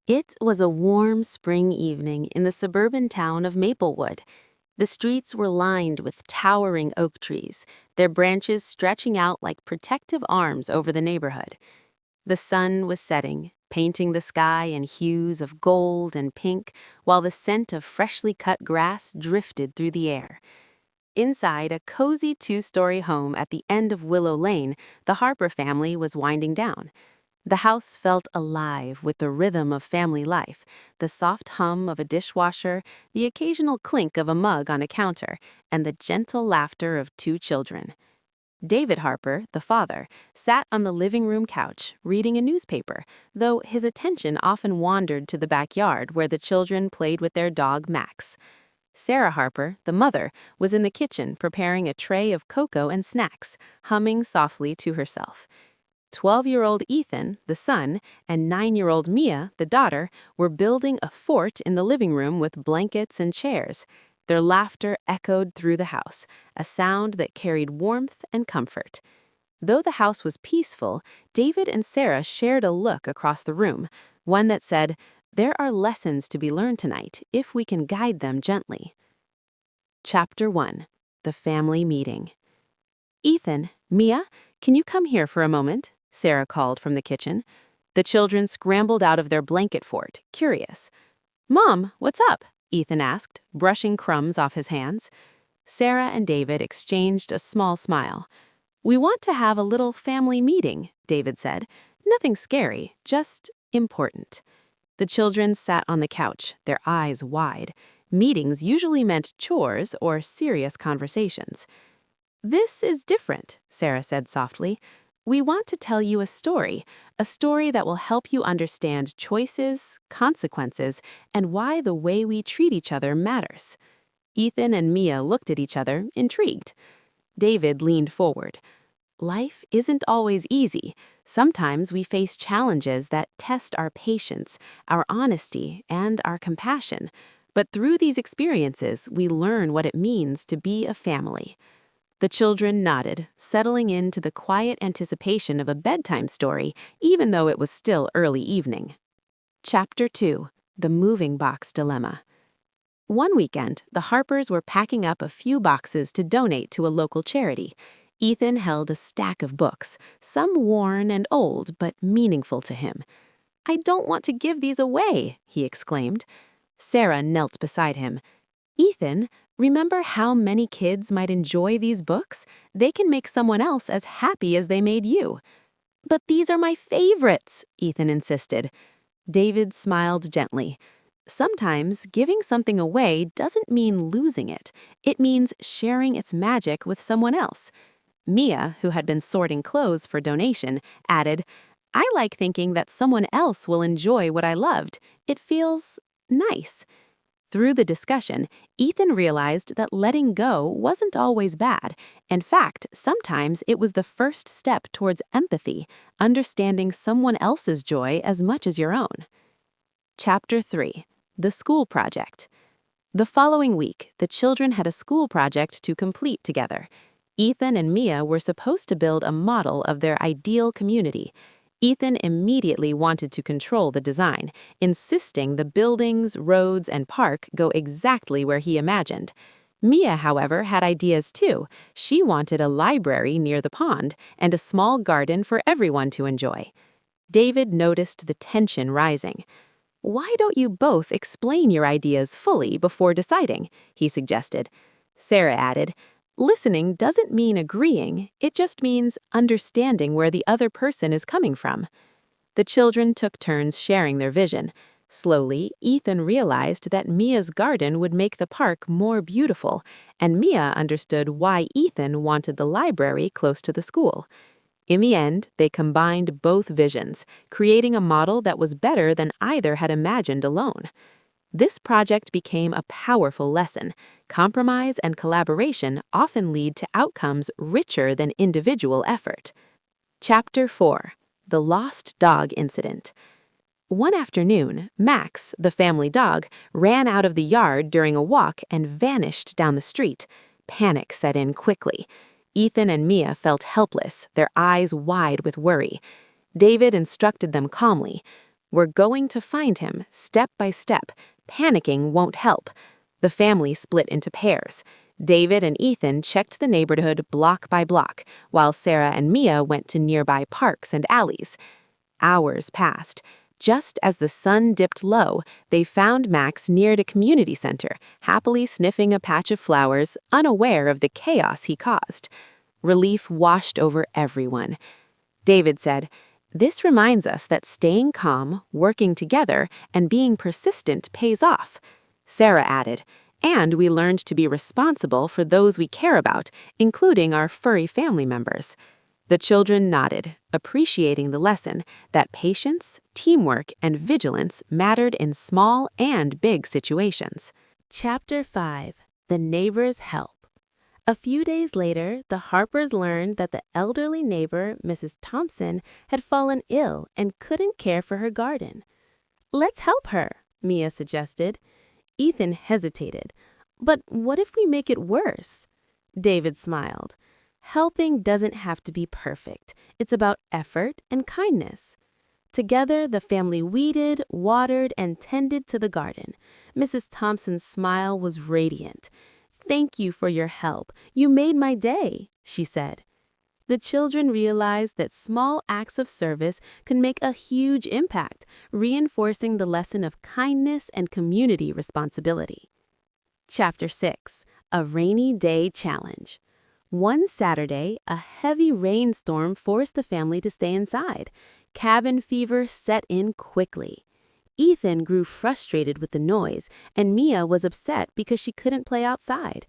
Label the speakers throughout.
Speaker 1: It was a warm spring evening in the suburban town of Maplewood. The streets were lined with towering oak trees, their branches stretching out like protective arms over the neighborhood. The sun was setting, painting the sky in hues of gold and pink, while the scent of freshly cut grass drifted through the air. Inside a cozy two-story home at the end of Willow Lane, the Harper family was winding down. The house felt alive with the rhythm of family life, the soft hum of a dishwasher, the occasional clink of a mug on a counter, and the gentle laughter of two children. David Harper, the father, sat on the living room couch, reading a newspaper, though his attention often wandered to the backyard where the children played with their dog Max. Sarah Harper, the mother, was in the kitchen preparing a tray of cocoa and snacks, humming softly to herself. 12-year-old Ethan, the son, and 9-year-old Mia, the daughter, were building a fort in the living room with blankets and chairs. Their laughter echoed through the house, a sound that carried warmth and comfort. Though the house was peaceful, David and Sarah shared a look across the room, one that said, "There are lessons to be learned tonight if we can guide them gently." Chapter 1. The Family Meeting. "Ethan, Mia, can you come here for a moment?" Sarah called from the kitchen. The children scrambled out of their blanket fort, curious. "Mom, what's up?" Ethan asked, brushing crumbs off his hands. Sarah and David exchanged a small smile. "We want to have a little family meeting," David said. "Nothing scary, just important." The children sat on the couch, their eyes wide. Meetings usually meant chores or serious conversations. "This is different," Sarah said softly. "We want to tell you a story that will help you understand choices, consequences, and why the way we treat each other matters." Ethan and Mia looked at each other, intrigued. David leaned forward. "Life isn't always easy. Sometimes we face challenges that test our patience, our honesty, and our compassion. But through these experiences, we learn what it means to be a family." The children nodded, settling into the quiet anticipation of a bedtime story, even though it was still early evening. Chapter 2. The Moving Box Dilemma. One weekend, the Harpers were packing up a few boxes to donate to a local charity. Ethan held a stack of books, some worn and old, but meaningful to him. "I don't want to give these away," he exclaimed. Sarah knelt beside him. "Ethan, remember how many kids might enjoy these books? They can make someone else as happy as they made you." "But these are my favorites," Ethan insisted. David smiled gently. Sometimes giving something away doesn't mean losing it. It means sharing its magic with someone else. Mia, who had been sorting clothes for donation, added, "I like thinking that someone else will enjoy what I loved. It feels nice." Through the discussion, Ethan realized that letting go wasn't always bad. In fact, sometimes it was the first step towards empathy, understanding someone else's joy as much as your own. Chapter 3. The School Project. The following week, the children had a school project to complete together. Ethan and Mia were supposed to build a model of their ideal community. Ethan immediately wanted to control the design, insisting the buildings, roads, and park go exactly where he imagined. Mia, however, had ideas too. She wanted a library near the pond and a small garden for everyone to enjoy. David noticed the tension rising. "Why don't you both explain your ideas fully before deciding?" he suggested. Sarah added, "Listening doesn't mean agreeing, it just means understanding where the other person is coming from." The children took turns sharing their vision. Slowly, Ethan realized that Mia's garden would make the park more beautiful, and Mia understood why Ethan wanted the library close to the school. In the end, they combined both visions, creating a model that was better than either had imagined alone. This project became a powerful lesson. Compromise and collaboration often lead to outcomes richer than individual effort. Chapter 4. The Lost Dog Incident. One afternoon, Max, the family dog, ran out of the yard during a walk and vanished down the street. Panic set in quickly. Ethan and Mia felt helpless, their eyes wide with worry. David instructed them calmly. We're going to find him, step by step. Panicking won't help." The family split into pairs. David and Ethan checked the neighborhood block by block, while Sarah and Mia went to nearby parks and alleys. Hours passed. Just as the sun dipped low, they found Max near a community center, happily sniffing a patch of flowers, unaware of the chaos he caused. Relief washed over everyone. David said, "This reminds us that staying calm, working together, and being persistent pays off." Sarah added, "And we learned to be responsible for those we care about, including our furry family members." The children nodded, appreciating the lesson that patience, teamwork, and vigilance mattered in small and big situations. Chapter 5. The Neighbor's Help. A few days later, the Harpers learned that the elderly neighbor, Mrs. Thompson, had fallen ill and couldn't care for her garden. "Let's help her," Mia suggested. Ethan hesitated. "But what if we make it worse?" David smiled. "Helping doesn't have to be perfect. It's about effort and kindness." Together, the family weeded, watered, and tended to the garden. Mrs. Thompson's smile was radiant. "Thank you for your help. You made my day," she said. The children realized that small acts of service can make a huge impact, reinforcing the lesson of kindness and community responsibility. Chapter 6. A Rainy Day Challenge. One Saturday, a heavy rainstorm forced the family to stay inside. Cabin fever set in quickly. Ethan grew frustrated with the noise, and Mia was upset because she couldn't play outside.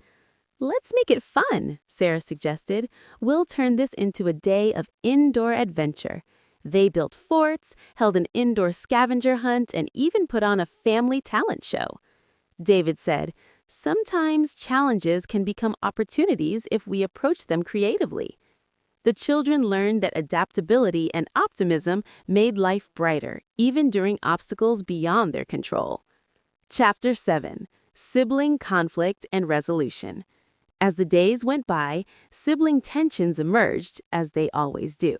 Speaker 1: "Let's make it fun," Sarah suggested. "We'll turn this into a day of indoor adventure." They built forts, held an indoor scavenger hunt, and even put on a family talent show. David said, "Sometimes challenges can become opportunities if we approach them creatively." The children learned that adaptability and optimism made life brighter, even during obstacles beyond their control. Chapter 7. Sibling Conflict and Resolution. As the days went by, sibling tensions emerged, as they always do.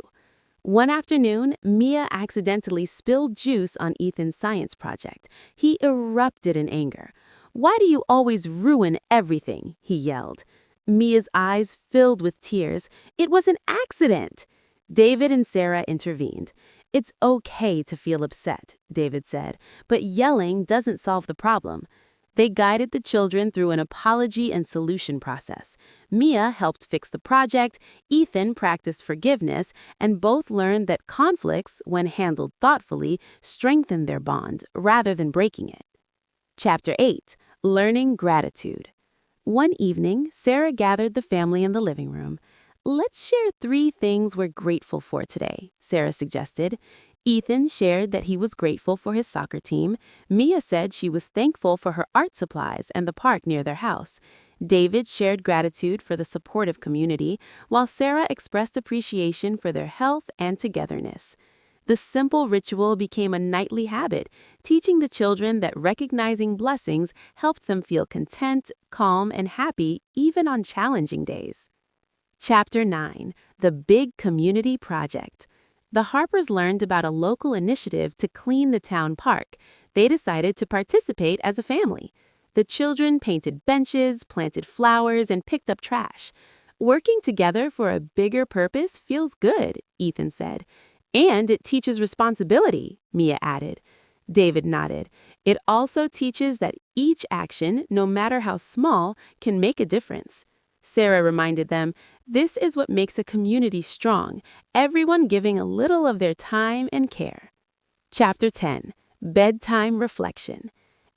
Speaker 1: One afternoon, Mia accidentally spilled juice on Ethan's science project. He erupted in anger. "Why do you always ruin everything?" he yelled. Mia's eyes filled with tears. "It was an accident." David and Sarah intervened. "It's okay to feel upset," David said, "but yelling doesn't solve the problem." They guided the children through an apology and solution process. Mia helped fix the project, Ethan practiced forgiveness, and both learned that conflicts, when handled thoughtfully, strengthen their bond rather than breaking it. Chapter 8. Learning Gratitude. One evening, Sarah gathered the family in the living room. "Let's share 3 things we're grateful for today," Sarah suggested. Ethan shared that he was grateful for his soccer team. Mia said she was thankful for her art supplies and the park near their house. David shared gratitude for the supportive community, while Sarah expressed appreciation for their health and togetherness. The simple ritual became a nightly habit, teaching the children that recognizing blessings helped them feel content, calm, and happy even on challenging days. Chapter 9. The Big Community Project. The Harpers learned about a local initiative to clean the town park. They decided to participate as a family. The children painted benches, planted flowers, and picked up trash. "Working together for a bigger purpose feels good," Ethan said. "And it teaches responsibility," Mia added. David nodded. "It also teaches that each action, no matter how small, can make a difference." Sarah reminded them, "This is what makes a community strong, everyone giving a little of their time and care." Chapter 10. Bedtime Reflection.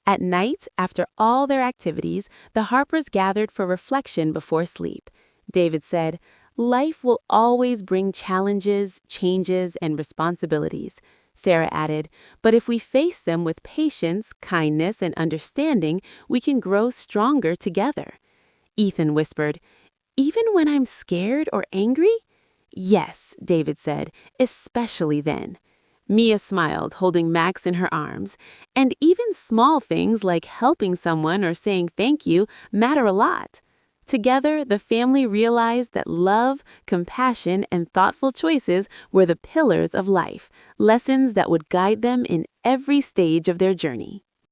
Speaker 1: At night, after all their activities, the Harpers gathered for reflection before sleep. David said, "Life will always bring challenges, changes, and responsibilities." Sarah added, "But if we face them with patience, kindness, and understanding, we can grow stronger together." Ethan whispered, "Even when I'm scared or angry?" "Yes," David said, "especially then." Mia smiled, holding Max in her arms. "And even small things like helping someone or saying thank you matter a lot." Together, the family realized that love, compassion, and thoughtful choices were the pillars of life, lessons that would guide them in every stage of their journey.